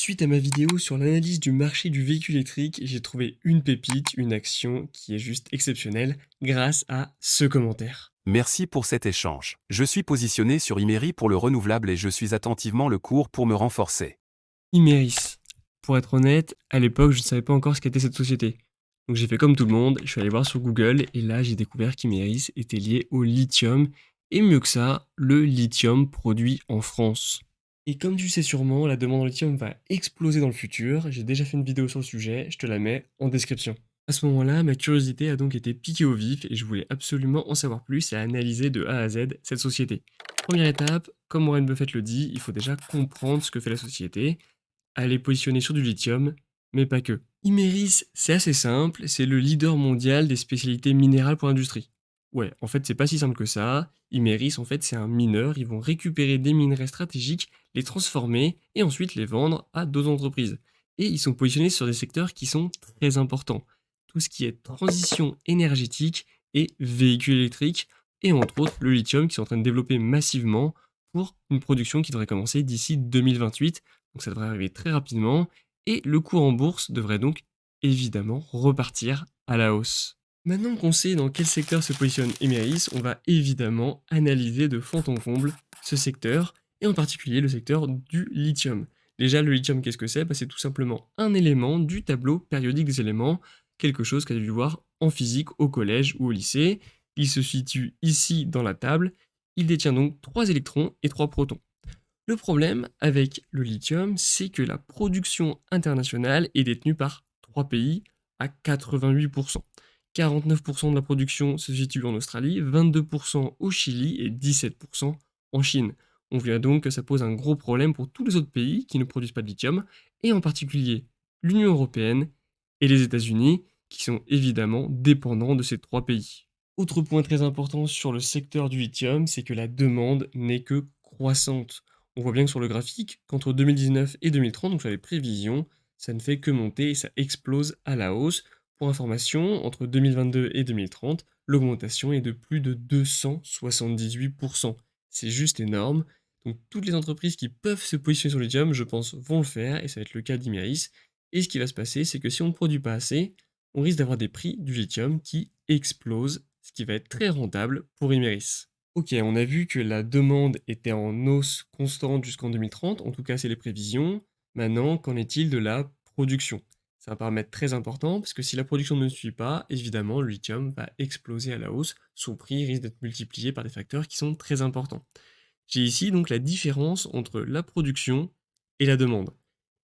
Suite à ma vidéo sur l'analyse du marché du véhicule électrique, j'ai trouvé une pépite, une action qui est juste exceptionnelle grâce à ce commentaire. Merci pour cet échange. Je suis positionné sur Imery pour le renouvelable et je suis attentivement le cours pour me renforcer. Imeris. Pour être honnête, à l'époque, je ne savais pas encore ce qu'était cette société. Donc j'ai fait comme tout le monde, je suis allé voir sur Google et là j'ai découvert qu'Imeris était lié au lithium et mieux que ça, le lithium produit en France. Et comme tu le sais sûrement, la demande en lithium va exploser dans le futur. J'ai déjà fait une vidéo sur le sujet, je te la mets en description. À ce moment-là, ma curiosité a donc été piquée au vif et je voulais absolument en savoir plus et analyser de A à Z cette société. Première étape, comme Warren Buffett le dit, il faut déjà comprendre ce que fait la société. Elle est positionnée sur du lithium, mais pas que. Imerys, c'est assez simple, c'est le leader mondial des spécialités minérales pour l'industrie. Ouais, en fait, c'est pas si simple que ça. Imerys, en fait, c'est un mineur. Ils vont récupérer des minerais stratégiques, les transformer et ensuite les vendre à d'autres entreprises. Et ils sont positionnés sur des secteurs qui sont très importants. Tout ce qui est transition énergétique et véhicules électriques, et entre autres le lithium qui sont en train de développer massivement pour une production qui devrait commencer d'ici 2028. Donc ça devrait arriver très rapidement. Et le cours en bourse devrait donc évidemment repartir à la hausse. Maintenant qu'on sait dans quel secteur se positionne Emeris, on va évidemment analyser de fond en comble ce secteur, et en particulier le secteur du lithium. Déjà, le lithium, qu'est-ce que c'est? C'est tout simplement un élément du tableau périodique des éléments, quelque chose qu'a dû voir en physique au collège ou au lycée. Il se situe ici dans la table. Il détient donc 3 électrons et 3 protons. Le problème avec le lithium, c'est que la production internationale est détenue par 3 pays à 88%. 49% de la production se situe en Australie, 22% au Chili et 17% en Chine. On voit donc que ça pose un gros problème pour tous les autres pays qui ne produisent pas de lithium, et en particulier l'Union européenne et les États-Unis, qui sont évidemment dépendants de ces 3 pays. Autre point très important sur le secteur du lithium, c'est que la demande n'est que croissante. On voit bien que sur le graphique, qu'entre 2019 et 2030, donc sur les prévisions, ça ne fait que monter et ça explose à la hausse. Pour information, entre 2022 et 2030, l'augmentation est de plus de 278%. C'est juste énorme. Donc toutes les entreprises qui peuvent se positionner sur le lithium, je pense, vont le faire, et ça va être le cas d'Imeris. Et ce qui va se passer, c'est que si on ne produit pas assez, on risque d'avoir des prix du lithium qui explosent, ce qui va être très rentable pour Imeris. Ok, on a vu que la demande était en hausse constante jusqu'en 2030, en tout cas c'est les prévisions. Maintenant, qu'en est-il de la production? C'est un paramètre très important parce que si la production ne suit pas, évidemment le lithium va exploser à la hausse, son prix risque d'être multiplié par des facteurs qui sont très importants. J'ai ici donc la différence entre la production et la demande.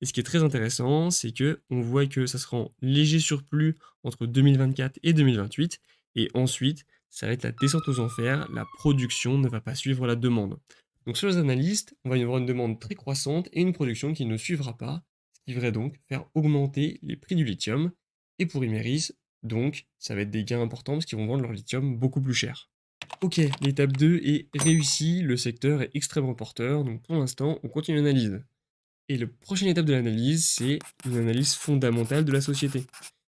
Et ce qui est très intéressant, c'est que on voit que ça sera en léger surplus entre 2024 et 2028, et ensuite, ça va être la descente aux enfers, la production ne va pas suivre la demande. Donc sur les analystes, on va y avoir une demande très croissante et une production qui ne suivra pas, ce qui devrait donc faire augmenter les prix du lithium, et pour Imeris, donc, ça va être des gains importants parce qu'ils vont vendre leur lithium beaucoup plus cher. Ok, l'étape 2 est réussie, le secteur est extrêmement porteur, donc pour l'instant, on continue l'analyse. Et la prochaine étape de l'analyse, c'est une analyse fondamentale de la société.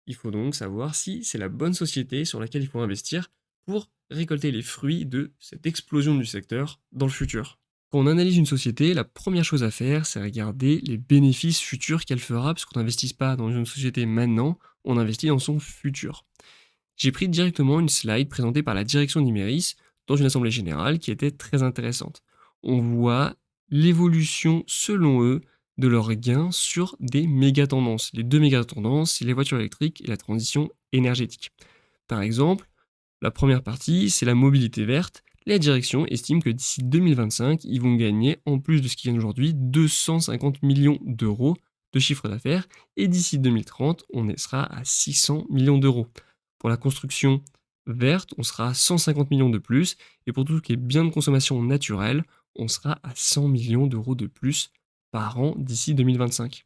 Il faut donc savoir si c'est la bonne société sur laquelle il faut investir pour récolter les fruits de cette explosion du secteur dans le futur. Quand on analyse une société, la première chose à faire, c'est regarder les bénéfices futurs qu'elle fera, parce qu'on n'investit pas dans une société maintenant, on investit dans son futur. J'ai pris directement une slide présentée par la direction d'Imeris dans une assemblée générale qui était très intéressante. On voit l'évolution, selon eux, de leurs gains sur des méga tendances. Les deux méga tendances, c'est les voitures électriques et la transition énergétique. Par exemple, la première partie, c'est la mobilité verte. La direction estime que d'ici 2025, ils vont gagner, en plus de ce qu'ils gagnent aujourd'hui, 250 millions d'euros de chiffre d'affaires, et d'ici 2030, on sera à 600 millions d'euros. Pour la construction verte, on sera à 150 millions de plus, et pour tout ce qui est biens de consommation naturelle, on sera à 100 millions d'euros de plus par an d'ici 2025.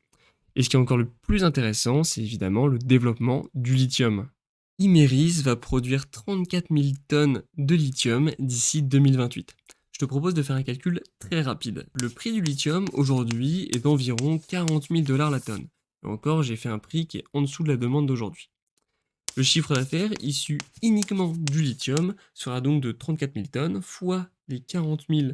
Et ce qui est encore le plus intéressant, c'est évidemment le développement du lithium. Imeris va produire 34 000 tonnes de lithium d'ici 2028. Je te propose de faire un calcul très rapide. Le prix du lithium aujourd'hui est d'environ 40 000 dollars la tonne. Et encore, j'ai fait un prix qui est en dessous de la demande d'aujourd'hui. Le chiffre d'affaires issu uniquement du lithium sera donc de 34 000 tonnes fois les 40 000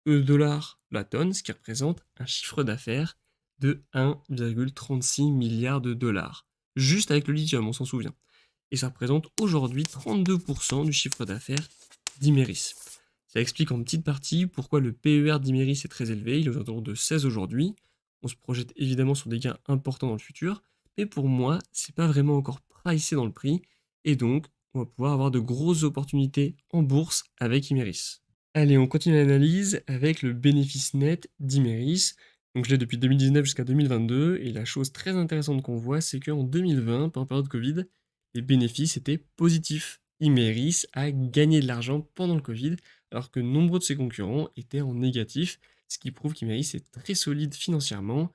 dollars la tonne, ce qui représente un chiffre d'affaires de 1,36 milliard de dollars. Juste avec le lithium, on s'en souvient. Et ça représente aujourd'hui 32% du chiffre d'affaires d'Imerys. Ça explique en petite partie pourquoi le PER d'Imerys est très élevé, il est aux alentours de 16 aujourd'hui. On se projette évidemment sur des gains importants dans le futur, mais pour moi, c'est pas vraiment encore pricé dans le prix, et donc on va pouvoir avoir de grosses opportunités en bourse avec Imerys. Allez, on continue l'analyse avec le bénéfice net d'Imerys. Donc je l'ai depuis 2019 jusqu'à 2022, et la chose très intéressante qu'on voit, c'est qu'en 2020, pendant la période Covid, les bénéfices étaient positifs. Imerys a gagné de l'argent pendant le Covid, alors que nombreux de ses concurrents étaient en négatif, ce qui prouve qu'Imerys est très solide financièrement,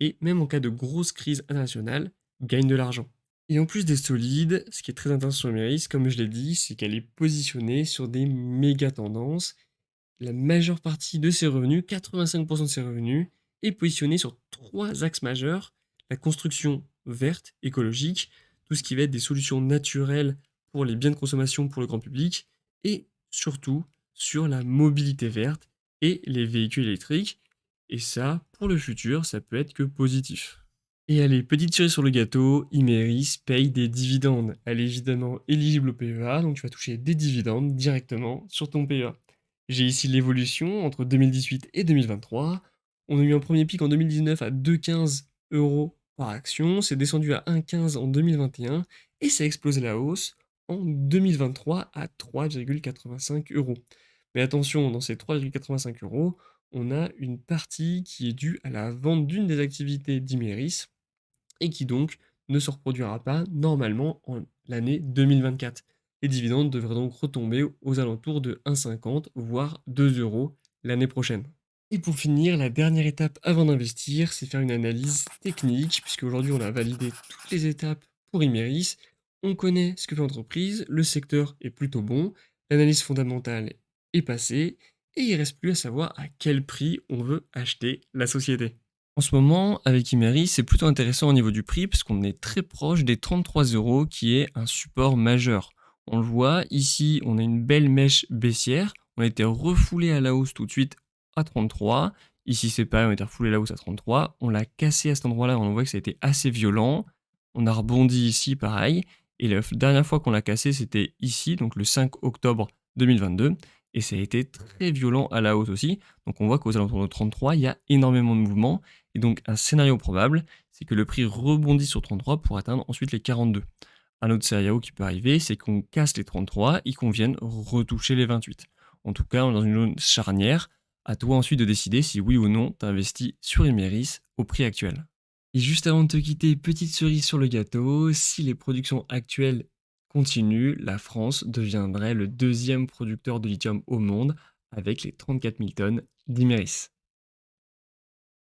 et même en cas de grosse crise internationale, gagne de l'argent. Et en plus d'être solide, ce qui est très intéressant sur Imerys, comme je l'ai dit, c'est qu'elle est positionnée sur des méga tendances. La majeure partie de ses revenus, 85% de ses revenus, est positionnée sur trois axes majeurs: la construction verte, écologique, tout ce qui va être des solutions naturelles pour les biens de consommation pour le grand public, et surtout sur la mobilité verte et les véhicules électriques. Et ça, pour le futur, ça peut être que positif. Et allez, petite cerise sur le gâteau, Imerys paye des dividendes. Elle est évidemment éligible au PEA, donc tu vas toucher des dividendes directement sur ton PEA. J'ai ici l'évolution entre 2018 et 2023. On a eu un premier pic en 2019 à 2,15 euros par action, c'est descendu à 1,15 en 2021 et ça a explosé la hausse en 2023 à 3,85 euros. Mais attention, dans ces 3,85 euros, on a une partie qui est due à la vente d'une des activités d'Imerys et qui donc ne se reproduira pas normalement en l'année 2024. Les dividendes devraient donc retomber aux alentours de 1,50 voire 2 euros l'année prochaine. Et pour finir, la dernière étape avant d'investir, c'est faire une analyse technique, puisque aujourd'hui on a validé toutes les étapes pour Imerys. On connaît ce que fait l'entreprise, le secteur est plutôt bon, l'analyse fondamentale est passée, et il ne reste plus à savoir à quel prix on veut acheter la société. En ce moment, avec Imerys, c'est plutôt intéressant au niveau du prix, parce qu'on est très proche des 33 euros, qui est un support majeur. On le voit, ici, on a une belle mèche baissière. On a été refoulé à la hausse tout de suite à 33. Ici, c'est pareil, on a été refoulé à la hausse à 33. On l'a cassé à cet endroit-là, on voit que ça a été assez violent. On a rebondi ici, pareil. Et la dernière fois qu'on l'a cassé, c'était ici, donc le 5 octobre 2022. Et ça a été très violent à la hausse aussi. Donc on voit qu'aux alentours de 33, il y a énormément de mouvements. Et donc un scénario probable, c'est que le prix rebondit sur 33 pour atteindre ensuite les 42. Un autre scénario qui peut arriver, c'est qu'on casse les 33 et qu'on vienne retoucher les 28. En tout cas, on est dans une zone charnière. À toi ensuite de décider si oui ou non tu investis sur Imerys au prix actuel. Et juste avant de te quitter, petite cerise sur le gâteau, si les productions actuelles continuent, la France deviendrait le deuxième producteur de lithium au monde avec les 34 000 tonnes d'Imerys.